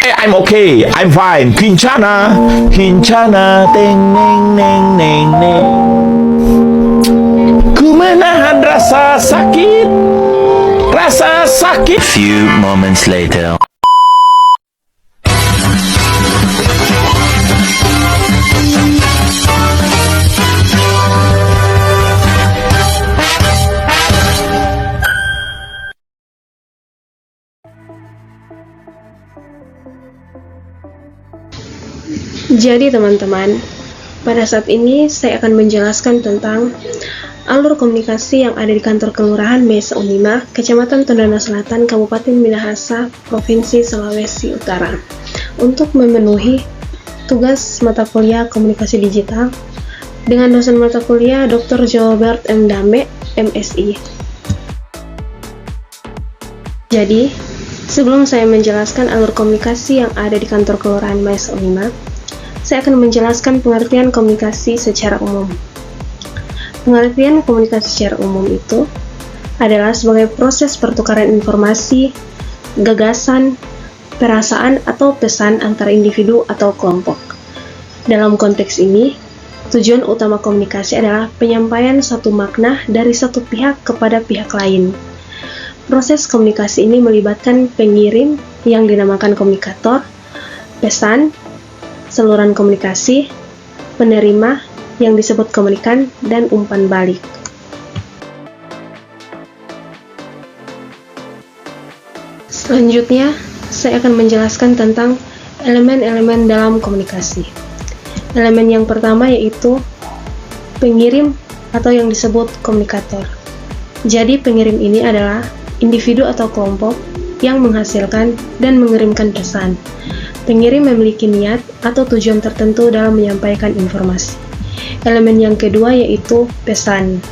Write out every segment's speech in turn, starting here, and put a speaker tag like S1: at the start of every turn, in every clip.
S1: I'm okay, I'm fine. Kincana, kincana, teng neng neng neng neng. Ku menahan rasa sakit, rasa sakit.
S2: Few moments later.
S3: Jadi teman-teman, pada saat ini saya akan menjelaskan tentang alur komunikasi yang ada di kantor kelurahan Mesa Unima, Kecamatan Tondano Selatan, Kabupaten Minahasa, Provinsi Sulawesi Utara, untuk memenuhi tugas mata kuliah komunikasi digital dengan dosen mata kuliah Dr. Jobert M. Dame, MSI. Jadi, sebelum saya menjelaskan alur komunikasi yang ada di kantor kelurahan Mesa Unima, saya akan menjelaskan pengertian komunikasi secara umum. Pengertian komunikasi secara umum itu adalah sebagai proses pertukaran informasi, gagasan, perasaan, atau pesan antara individu atau kelompok. Dalam konteks ini, tujuan utama komunikasi adalah penyampaian satu makna dari satu pihak kepada pihak lain. Proses komunikasi ini melibatkan pengirim yang dinamakan komunikator, pesan, saluran komunikasi, penerima yang disebut komunikan, dan umpan balik. Selanjutnya, saya akan menjelaskan tentang elemen-elemen dalam komunikasi. Elemen yang pertama yaitu pengirim atau yang disebut komunikator. Jadi pengirim ini adalah individu atau kelompok yang menghasilkan dan mengirimkan pesan. Pengirim memiliki niat atau tujuan tertentu dalam menyampaikan informasi. Elemen yang kedua yaitu pesan.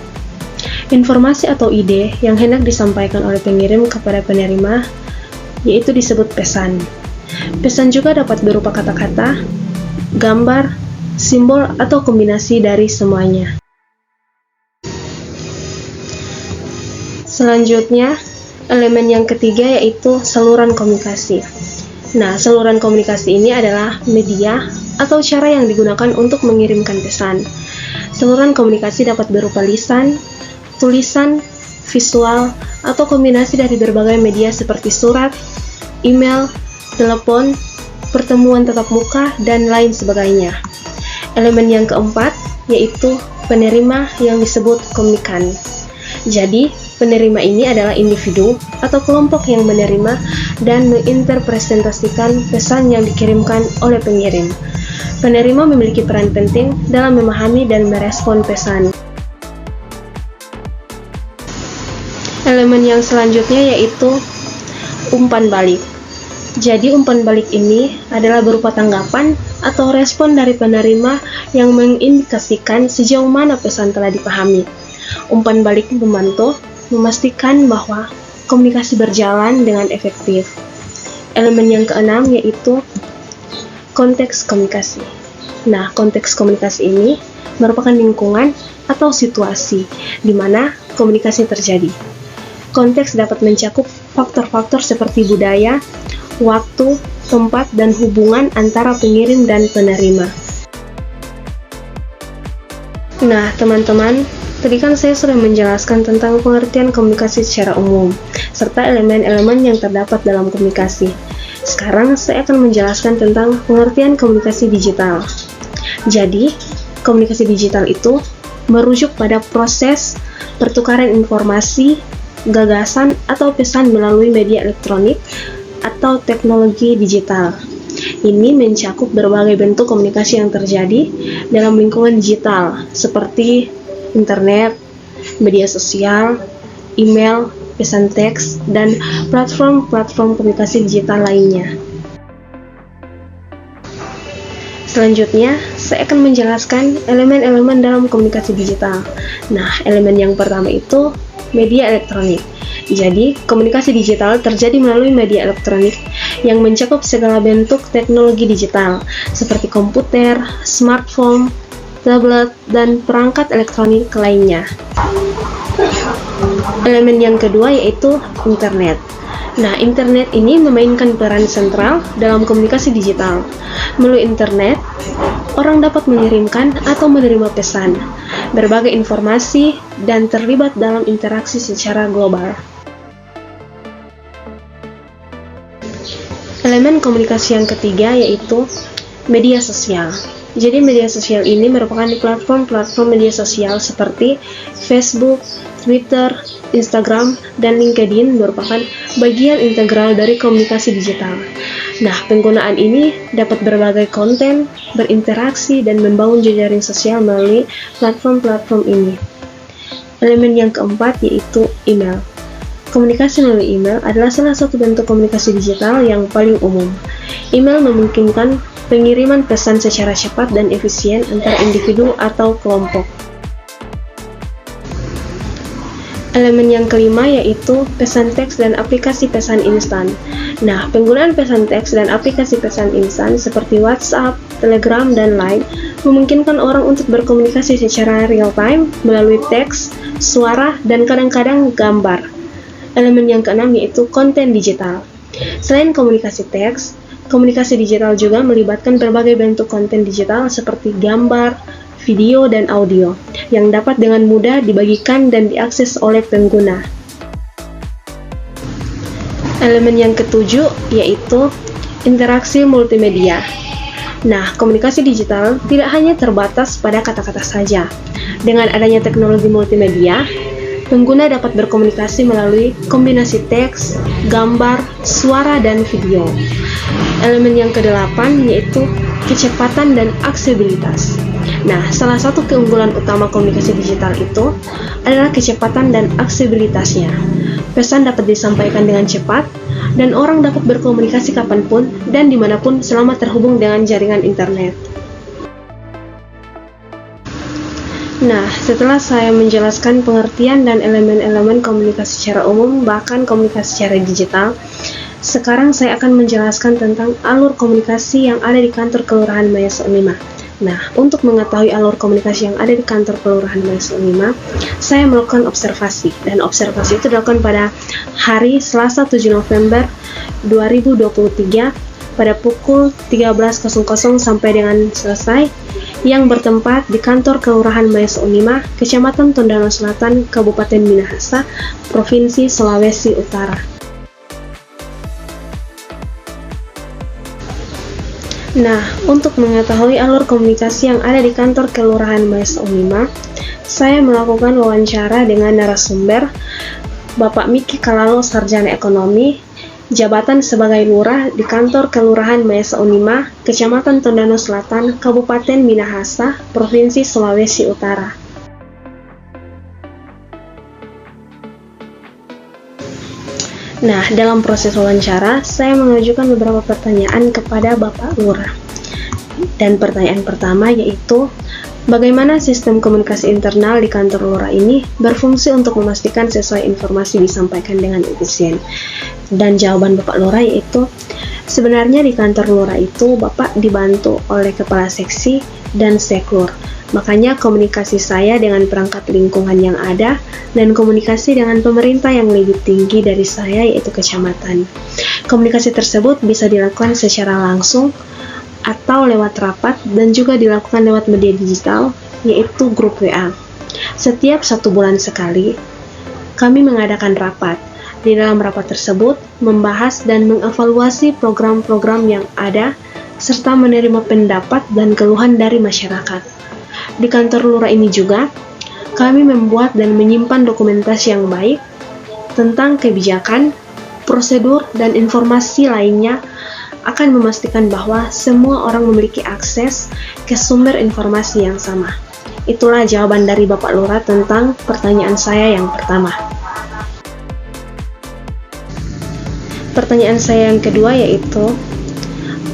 S3: Informasi atau ide yang hendak disampaikan oleh pengirim kepada penerima yaitu disebut pesan. Pesan juga dapat berupa kata-kata, gambar, simbol, atau kombinasi dari semuanya. Selanjutnya, elemen yang ketiga yaitu saluran komunikasi. Nah, saluran komunikasi ini adalah media atau cara yang digunakan untuk mengirimkan pesan. Saluran komunikasi dapat berupa lisan, tulisan, visual, atau kombinasi dari berbagai media seperti surat, email, telepon, pertemuan tatap muka, dan lain sebagainya. Elemen yang keempat yaitu penerima yang disebut komunikan. Jadi, penerima ini adalah individu atau kelompok yang menerima dan menginterpretasikan pesan yang dikirimkan oleh pengirim. Penerima memiliki peran penting dalam memahami dan merespon pesan. Elemen yang selanjutnya yaitu umpan balik. Jadi umpan balik ini adalah berupa tanggapan atau respon dari penerima yang mengindikasikan sejauh mana pesan telah dipahami. Umpan balik membantu memastikan bahwa komunikasi berjalan dengan efektif. Elemen yang keenam yaitu konteks komunikasi. Nah, konteks komunikasi ini merupakan lingkungan atau situasi di mana komunikasi terjadi. Konteks dapat mencakup faktor-faktor seperti budaya, waktu, tempat, dan hubungan antara pengirim dan penerima. Nah, teman-teman, tadi kan saya sudah menjelaskan tentang pengertian komunikasi secara umum, serta elemen-elemen yang terdapat dalam komunikasi. Sekarang saya akan menjelaskan tentang pengertian komunikasi digital. Jadi, komunikasi digital itu merujuk pada proses pertukaran informasi, gagasan, atau pesan melalui media elektronik atau teknologi digital. Ini mencakup berbagai bentuk komunikasi yang terjadi dalam lingkungan digital, seperti internet, media sosial, email, pesan teks, dan platform-platform komunikasi digital lainnya. Selanjutnya, saya akan menjelaskan elemen-elemen dalam komunikasi digital. Nah, elemen yang pertama itu media elektronik. Jadi, komunikasi digital terjadi melalui media elektronik yang mencakup segala bentuk teknologi digital, seperti komputer, smartphone, tablet, dan perangkat elektronik lainnya. Elemen yang kedua yaitu internet. Nah, internet ini memainkan peran sentral dalam komunikasi digital. Melalui internet, orang dapat mengirimkan atau menerima pesan, berbagai informasi, dan terlibat dalam interaksi secara global. Elemen komunikasi yang ketiga yaitu media sosial. Jadi media sosial ini merupakan platform-platform media sosial seperti Facebook, Twitter, Instagram, dan LinkedIn merupakan bagian integral dari komunikasi digital. Nah, penggunaan ini dapat berbagai konten, berinteraksi, dan membangun jejaring sosial melalui platform-platform ini. Elemen yang keempat yaitu email. Komunikasi melalui email adalah salah satu bentuk komunikasi digital yang paling umum. Email memungkinkan pengiriman pesan secara cepat dan efisien antara individu atau kelompok. Elemen yang kelima yaitu pesan teks dan aplikasi pesan instan. Nah, penggunaan pesan teks dan aplikasi pesan instan seperti WhatsApp, Telegram, dan Line memungkinkan orang untuk berkomunikasi secara real-time melalui teks, suara, dan kadang-kadang gambar. Elemen yang keenam yaitu konten digital. Selain komunikasi teks, komunikasi digital juga melibatkan berbagai bentuk konten digital seperti gambar, video, dan audio yang dapat dengan mudah dibagikan dan diakses oleh pengguna. Elemen yang ketujuh yaitu interaksi multimedia. Nah, komunikasi digital tidak hanya terbatas pada kata-kata saja. Dengan adanya teknologi multimedia, pengguna dapat berkomunikasi melalui kombinasi teks, gambar, suara, dan video. Elemen yang kedelapan yaitu kecepatan dan aksesibilitas. Nah, salah satu keunggulan utama komunikasi digital itu adalah kecepatan dan aksesibilitasnya. Pesan dapat disampaikan dengan cepat, dan orang dapat berkomunikasi kapanpun dan dimanapun selama terhubung dengan jaringan internet. Nah, setelah saya menjelaskan pengertian dan elemen-elemen komunikasi secara umum, bahkan komunikasi secara digital, sekarang saya akan menjelaskan tentang alur komunikasi yang ada di kantor Kelurahan Mayasuk 5. Nah, untuk mengetahui alur komunikasi yang ada di kantor Kelurahan Mayasuk 5, saya melakukan observasi, dan observasi itu dilakukan pada hari Selasa 7 November 2023 pada pukul 13.00 sampai dengan selesai, yang bertempat di kantor Kelurahan Mayasuk 5, Kecamatan Tondano Selatan, Kabupaten Minahasa, Provinsi Sulawesi Utara. Nah, untuk mengetahui alur komunikasi yang ada di kantor Kelurahan Mayasuk 5, saya melakukan wawancara dengan narasumber Bapak Miki Kalalo, Sarjana Ekonomi, jabatan sebagai lurah di kantor Kelurahan Mayasuk 5, Kecamatan Tondano Selatan, Kabupaten Minahasa, Provinsi Sulawesi Utara. Nah, dalam proses wawancara, saya mengajukan beberapa pertanyaan kepada Bapak Lurah. Dan pertanyaan pertama yaitu, bagaimana sistem komunikasi internal di kantor lurah ini berfungsi untuk memastikan sesuai informasi disampaikan dengan efisien? Dan jawaban Bapak Lurah yaitu, sebenarnya di kantor lurah itu Bapak dibantu oleh kepala seksi dan seklur. Makanya komunikasi saya dengan perangkat lingkungan yang ada dan komunikasi dengan pemerintah yang lebih tinggi dari saya yaitu kecamatan. Komunikasi tersebut bisa dilakukan secara langsung atau lewat rapat dan juga dilakukan lewat media digital yaitu grup WA. Setiap 1 bulan sekali, kami mengadakan rapat. Di dalam rapat tersebut, membahas dan mengevaluasi program-program yang ada, serta menerima pendapat dan keluhan dari masyarakat. Di kantor lurah ini juga, kami membuat dan menyimpan dokumentasi yang baik tentang kebijakan, prosedur, dan informasi lainnya akan memastikan bahwa semua orang memiliki akses ke sumber informasi yang sama. Itulah jawaban dari Bapak Lurah tentang pertanyaan saya yang pertama. Pertanyaan saya yang kedua yaitu,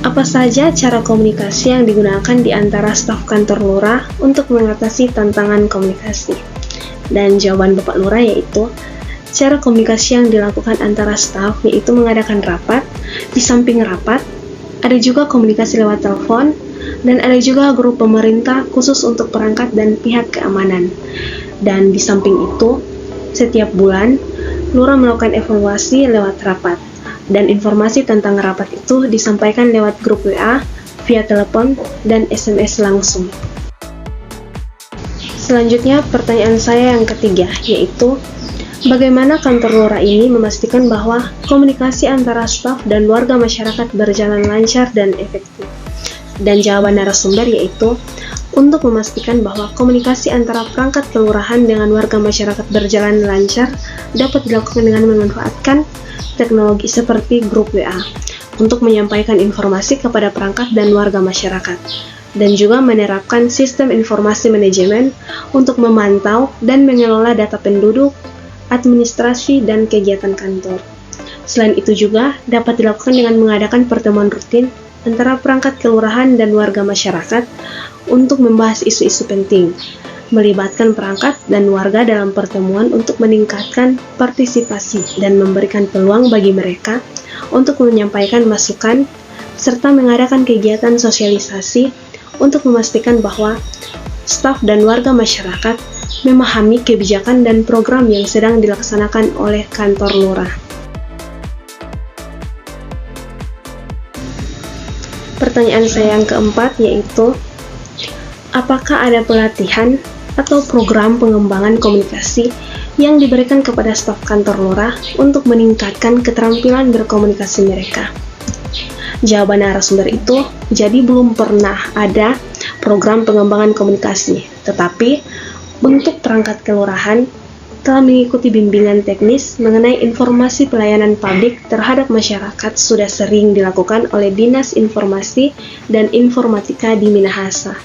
S3: apa saja cara komunikasi yang digunakan di antara staf kantor lurah untuk mengatasi tantangan komunikasi? Dan jawaban Bapak Lurah yaitu, cara komunikasi yang dilakukan antara staf yaitu mengadakan rapat, di samping rapat, ada juga komunikasi lewat telepon, dan ada juga grup pemerintah khusus untuk perangkat dan pihak keamanan. Dan di samping itu, setiap bulan, lurah melakukan evaluasi lewat rapat. dan informasi tentang rapat itu disampaikan lewat grup WA, via telepon, dan SMS langsung. Selanjutnya, pertanyaan saya yang ketiga, yaitu bagaimana kantor lurah ini memastikan bahwa komunikasi antara staf dan warga masyarakat berjalan lancar dan efektif? Dan jawaban narasumber yaitu untuk memastikan bahwa komunikasi antara perangkat kelurahan dengan warga masyarakat berjalan lancar dapat dilakukan dengan memanfaatkan teknologi seperti grup WA untuk menyampaikan informasi kepada perangkat dan warga masyarakat, dan juga menerapkan sistem informasi manajemen untuk memantau dan mengelola data penduduk, administrasi, dan kegiatan kantor. Selain itu juga dapat dilakukan dengan mengadakan pertemuan rutin antara perangkat kelurahan dan warga masyarakat untuk membahas isu-isu penting, melibatkan perangkat dan warga dalam pertemuan untuk meningkatkan partisipasi dan memberikan peluang bagi mereka untuk menyampaikan masukan, serta mengadakan kegiatan sosialisasi untuk memastikan bahwa staf dan warga masyarakat memahami kebijakan dan program yang sedang dilaksanakan oleh kantor lurah. Pertanyaan saya yang keempat yaitu, apakah ada pelatihan atau program pengembangan komunikasi yang diberikan kepada staf kantor lurah untuk meningkatkan keterampilan berkomunikasi mereka? Jawaban narasumber itu, jadi belum pernah ada program pengembangan komunikasi, tetapi untuk perangkat kelurahan telah mengikuti bimbingan teknis mengenai informasi pelayanan publik terhadap masyarakat sudah sering dilakukan oleh Dinas Informasi dan Informatika di Minahasa.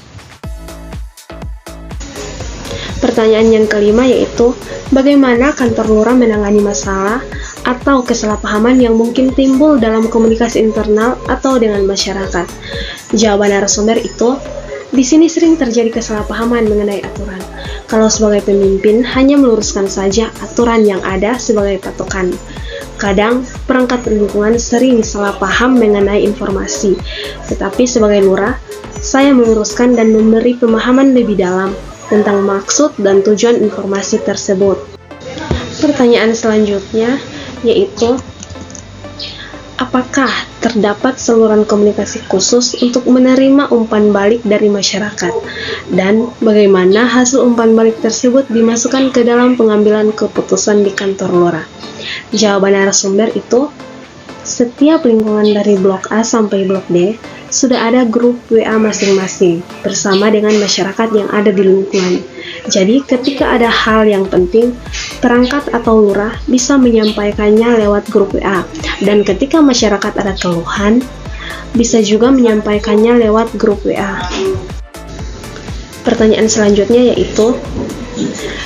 S3: Pertanyaan yang kelima yaitu, bagaimana kantor lurah menangani masalah atau kesalahpahaman yang mungkin timbul dalam komunikasi internal atau dengan masyarakat? Jawaban narasumber itu, di sini sering terjadi kesalahpahaman mengenai aturan. Kalau sebagai pemimpin hanya meluruskan saja aturan yang ada sebagai patokan. Kadang perangkat lingkungan sering salah paham mengenai informasi, tetapi sebagai lurah, saya meluruskan dan memberi pemahaman lebih dalam tentang maksud dan tujuan informasi tersebut. Pertanyaan selanjutnya yaitu, apakah terdapat saluran komunikasi khusus untuk menerima umpan balik dari masyarakat? Dan bagaimana hasil umpan balik tersebut dimasukkan ke dalam pengambilan keputusan di kantor lurah? Jawaban narasumber itu, setiap lingkungan dari blok A sampai blok D sudah ada grup WA masing-masing bersama dengan masyarakat yang ada di lingkungan. Jadi ketika ada hal yang penting, perangkat atau lurah bisa menyampaikannya lewat grup WA, dan ketika masyarakat ada keluhan, bisa juga menyampaikannya lewat grup WA. Pertanyaan selanjutnya yaitu,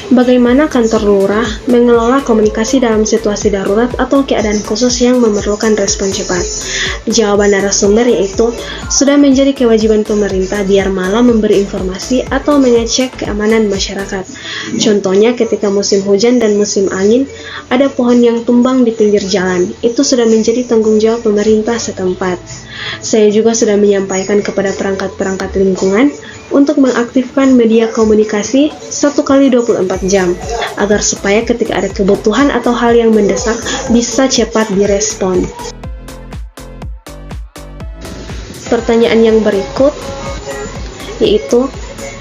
S3: bagaimana kantor lurah mengelola komunikasi dalam situasi darurat atau keadaan khusus yang memerlukan respon cepat? Jawaban narasumber yaitu, sudah menjadi kewajiban pemerintah biar malam memberi informasi atau mengecek keamanan masyarakat. Contohnya ketika musim hujan dan musim angin, ada pohon yang tumbang di pinggir jalan. Itu sudah menjadi tanggung jawab pemerintah setempat. Saya juga sudah menyampaikan kepada perangkat-perangkat lingkungan untuk mengaktifkan media komunikasi 1x24 jam, agar supaya ketika ada kebutuhan atau hal yang mendesak bisa cepat direspon. Pertanyaan yang berikut yaitu,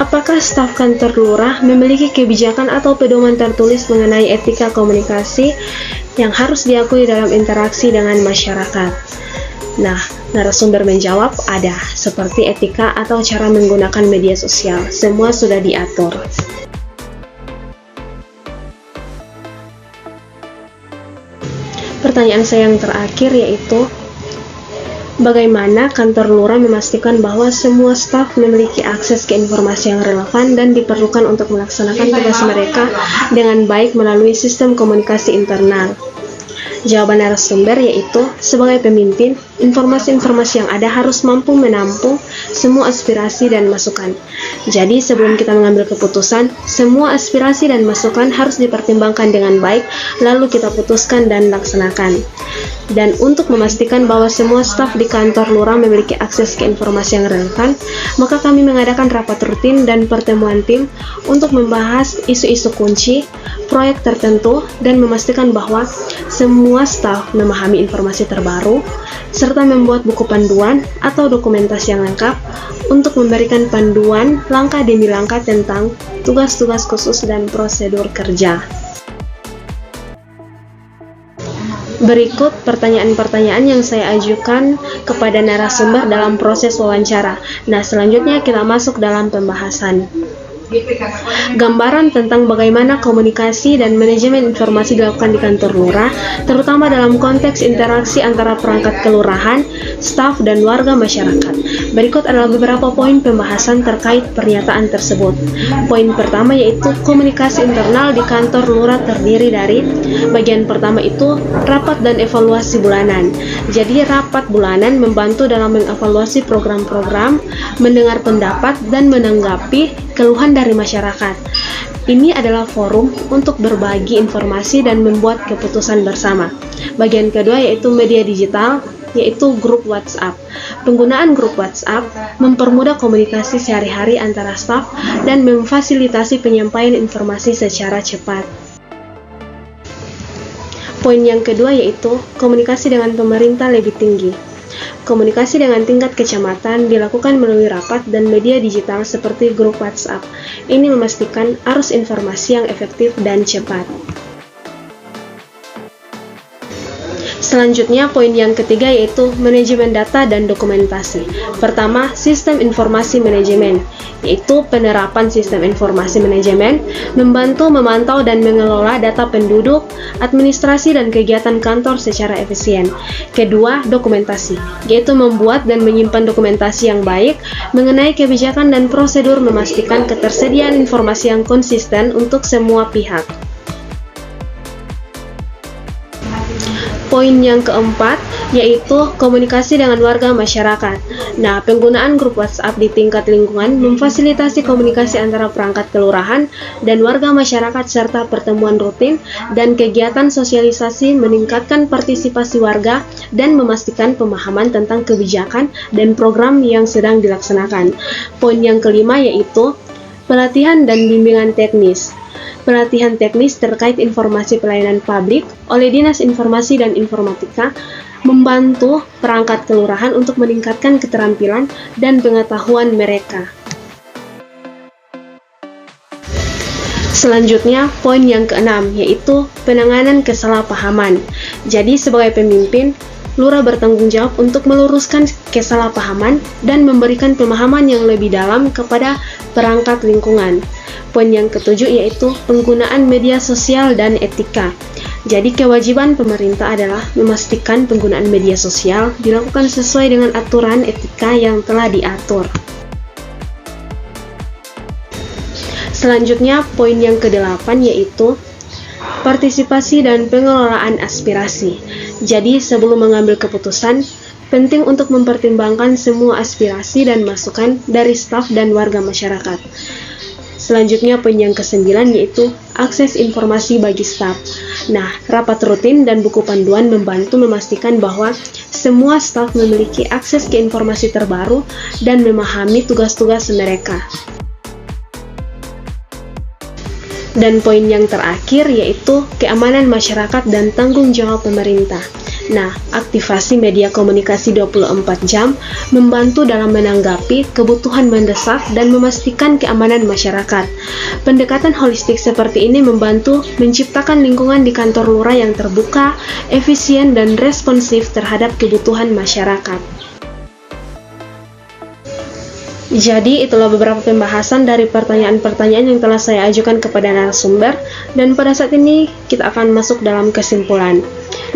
S3: apakah staf kantor lurah memiliki kebijakan atau pedoman tertulis mengenai etika komunikasi yang harus diakui dalam interaksi dengan masyarakat? Nah, narasumber menjawab ada, seperti etika atau cara menggunakan media sosial. Semua sudah diatur. Pertanyaan saya yang terakhir yaitu, bagaimana kantor lurah memastikan bahwa semua staf memiliki akses ke informasi yang relevan dan diperlukan untuk melaksanakan tugas mereka dengan baik melalui sistem komunikasi internal? Jawaban narasumber yaitu, sebagai pemimpin, informasi-informasi yang ada harus mampu menampung semua aspirasi dan masukan. Jadi sebelum kita mengambil keputusan, semua aspirasi dan masukan harus dipertimbangkan dengan baik, lalu kita putuskan dan laksanakan. Dan untuk memastikan bahwa semua staf di kantor lurah memiliki akses ke informasi yang relevan, maka kami mengadakan rapat rutin dan pertemuan tim untuk membahas isu-isu kunci, proyek tertentu, dan memastikan bahwa semua staf memahami informasi terbaru, serta membuat buku panduan atau dokumentasi yang lengkap untuk memberikan panduan langkah demi langkah tentang tugas-tugas khusus dan prosedur kerja. Berikut pertanyaan-pertanyaan yang saya ajukan kepada narasumber dalam proses wawancara. Nah, selanjutnya kita masuk dalam pembahasan. Gambaran tentang bagaimana komunikasi dan manajemen informasi dilakukan di kantor lurah, terutama dalam konteks interaksi antara perangkat kelurahan, staf, dan warga masyarakat. Berikut adalah beberapa poin pembahasan terkait pernyataan tersebut. Poin pertama yaitu komunikasi internal di kantor lurah terdiri dari bagian pertama itu rapat dan evaluasi bulanan. Jadi rapat bulanan membantu dalam mengevaluasi program-program, mendengar pendapat, dan menanggapi keluhan dari masyarakat. Ini adalah forum untuk berbagi informasi dan membuat keputusan bersama. Bagian kedua yaitu media digital, yaitu grup WhatsApp. Penggunaan grup WhatsApp mempermudah komunikasi sehari-hari antara staf dan memfasilitasi penyampaian informasi secara cepat. Poin yang kedua yaitu komunikasi dengan pemerintah lebih tinggi. Komunikasi dengan tingkat kecamatan dilakukan melalui rapat dan media digital seperti grup WhatsApp. Ini memastikan arus informasi yang efektif dan cepat. Selanjutnya, poin yang ketiga yaitu manajemen data dan dokumentasi. Pertama, sistem informasi manajemen, yaitu penerapan sistem informasi manajemen, membantu memantau dan mengelola data penduduk, administrasi dan kegiatan kantor secara efisien. Kedua, dokumentasi, yaitu membuat dan menyimpan dokumentasi yang baik mengenai kebijakan dan prosedur, memastikan ketersediaan informasi yang konsisten untuk semua pihak. Poin yang keempat yaitu komunikasi dengan warga masyarakat. Nah, penggunaan grup WhatsApp di tingkat lingkungan memfasilitasi komunikasi antara perangkat kelurahan dan warga masyarakat serta pertemuan rutin dan kegiatan sosialisasi meningkatkan partisipasi warga dan memastikan pemahaman tentang kebijakan dan program yang sedang dilaksanakan. Poin yang kelima yaitu pelatihan dan bimbingan teknis. Pelatihan teknis terkait informasi pelayanan publik oleh Dinas Informasi dan Informatika membantu perangkat kelurahan untuk meningkatkan keterampilan dan pengetahuan mereka. Selanjutnya, poin yang keenam yaitu penanganan kesalahpahaman. Jadi, sebagai pemimpin, lurah bertanggung jawab untuk meluruskan kesalahpahaman dan memberikan pemahaman yang lebih dalam kepada perangkat lingkungan. Poin yang ketujuh yaitu penggunaan media sosial dan etika. Jadi kewajiban pemerintah adalah memastikan penggunaan media sosial dilakukan sesuai dengan aturan etika yang telah diatur. Selanjutnya poin yang kedelapan yaitu partisipasi dan pengelolaan aspirasi. Jadi sebelum mengambil keputusan, penting untuk mempertimbangkan semua aspirasi dan masukan dari staf dan warga masyarakat. Selanjutnya poin yang ke-9 yaitu akses informasi bagi staf. Nah, rapat rutin dan buku panduan membantu memastikan bahwa semua staf memiliki akses ke informasi terbaru dan memahami tugas-tugas mereka. Dan poin yang terakhir yaitu keamanan masyarakat dan tanggung jawab pemerintah. Nah, aktivasi media komunikasi 24 jam membantu dalam menanggapi kebutuhan mendesak dan memastikan keamanan masyarakat. Pendekatan holistik seperti ini membantu menciptakan lingkungan di kantor lurah yang terbuka, efisien, dan responsif terhadap kebutuhan masyarakat. Jadi, itulah beberapa pembahasan dari pertanyaan-pertanyaan yang telah saya ajukan kepada narasumber, dan pada saat ini kita akan masuk dalam kesimpulan.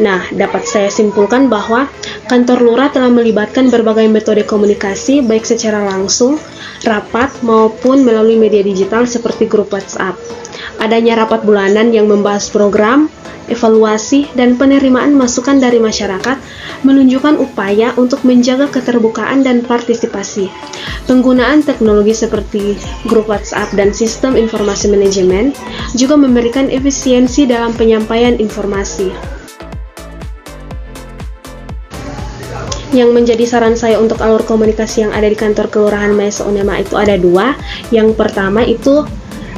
S3: Nah, dapat saya simpulkan bahwa kantor lurah telah melibatkan berbagai metode komunikasi, baik secara langsung, rapat, maupun melalui media digital seperti grup WhatsApp. Adanya rapat bulanan yang membahas program, evaluasi, dan penerimaan masukan dari masyarakat menunjukkan upaya untuk menjaga keterbukaan dan partisipasi. Penggunaan teknologi seperti grup WhatsApp dan sistem informasi manajemen juga memberikan efisiensi dalam penyampaian informasi. Yang menjadi saran saya untuk alur komunikasi yang ada di kantor Kelurahan Maesa Unema itu ada dua. Yang pertama itu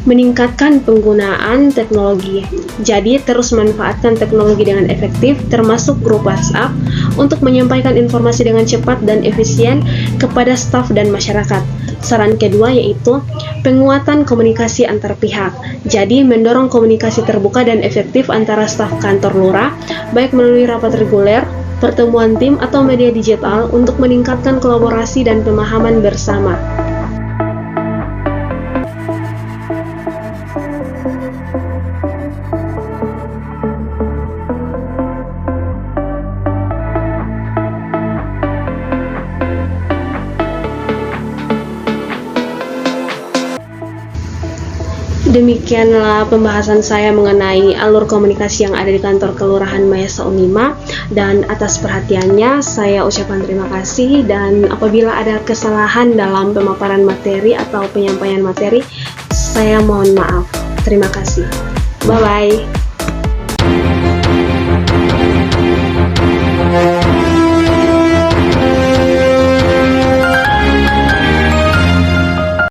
S3: meningkatkan penggunaan teknologi. Jadi terus manfaatkan teknologi dengan efektif, termasuk grup WhatsApp, untuk menyampaikan informasi dengan cepat dan efisien kepada staf dan masyarakat. Saran kedua yaitu penguatan komunikasi antar pihak. Jadi mendorong komunikasi terbuka dan efektif antara staf kantor lurah, baik melalui rapat reguler, pertemuan tim, atau media digital untuk meningkatkan kolaborasi dan pemahaman bersama. Demikianlah pembahasan saya mengenai alur komunikasi yang ada di kantor Kelurahan Maesa Unema, dan atas perhatiannya saya ucapkan terima kasih, dan apabila ada kesalahan dalam pemaparan materi atau penyampaian materi, saya mohon maaf. Terima kasih. Bye-bye.